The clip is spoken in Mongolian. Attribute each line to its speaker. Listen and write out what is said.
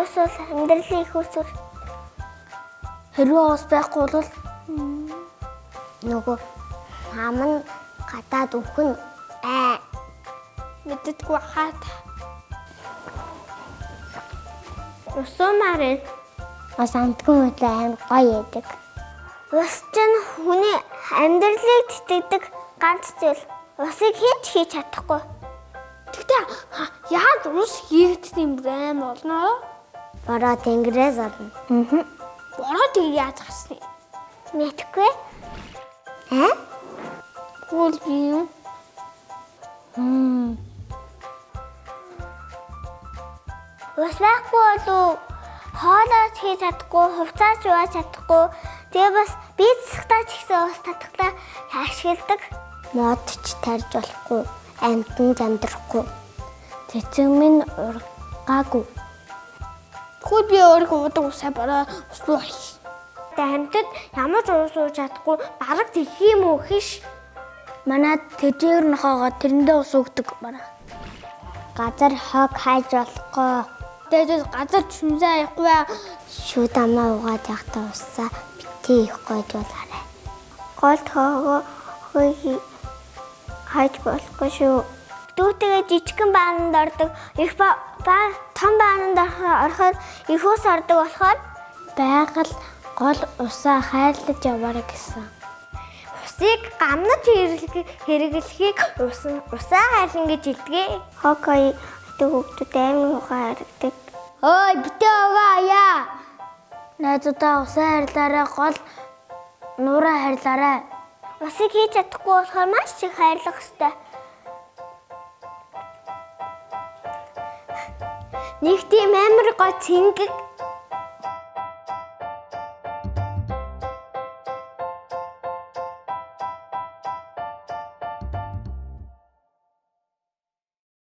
Speaker 1: Ус бол амьдралын их усүр.
Speaker 2: Хэрвээ ус байхгүй бол
Speaker 1: Нөгөө хам нь гадаад өвхөн
Speaker 2: мэддэггүй хаат.
Speaker 1: усуумаар
Speaker 2: Бас амтгүй үедээ амар гоё яадаг.
Speaker 1: ус чинь хүний амьдралыг тэтгэдэг ганц зүйл. Усыг хийж чадахгүй.
Speaker 2: Тэгтээ яаж ус хийгдэх юм бэ аим олноо?
Speaker 1: Бороо тэнгэрээс олно.
Speaker 2: Бороо тэг яаж гарсны?
Speaker 1: Мэдхгүй.
Speaker 2: Гол би юм.
Speaker 1: Ус байхгүй бол хоолоо хийж чадахгүй, хувцас юуаж чадахгүй. Тэгээ бас бие засахтаа ч гэсэн ус татахтаа ашигладаг. Мод ч тарж болохгүй, амьтанд амьдрахгүй.
Speaker 2: Цэцэг минь ургаагүй. Тэгвэл би өөрийгөө удаг усаа бороо ус руу хай.
Speaker 1: Тэгээ амьтад ямар ч ус ууж чадахгүй, бараг тэлхий юм уу хиш.
Speaker 2: Манай тэжээр нохоогоо тэрэндээ ус өгдөг бараа.
Speaker 1: Газар хог хайж болохгүй.
Speaker 2: Тэгээд газар чүмзээ аяхгүй.
Speaker 1: Шүүд амаа угаад явахдаа уссаа битгий их гойжуулаарай. Гол тоогоо хөөе хайж болохгүй шүү. Дүүтэйгээ жижигхэн баананд ордог. Их том баананд орохоор их ус ордог болохоор
Speaker 2: Байгаль гол усаа хайрлаж яваарай гэсэн.
Speaker 1: усыг гамнаж хэрэглэхийг усаа хайрлан гэж хэлдэг. Хог хоёр гэдэг хүүхдүүд амар ухаан харагдаг.
Speaker 2: Ой, битээ аваа. Найзуудаа усаа хайрлаарай, гол нуураа хайрлаарай.
Speaker 1: Усыг хийж чадахгүй болохоор маш их хайрлах ёстой. Нэг тийм амар гой цэнгэг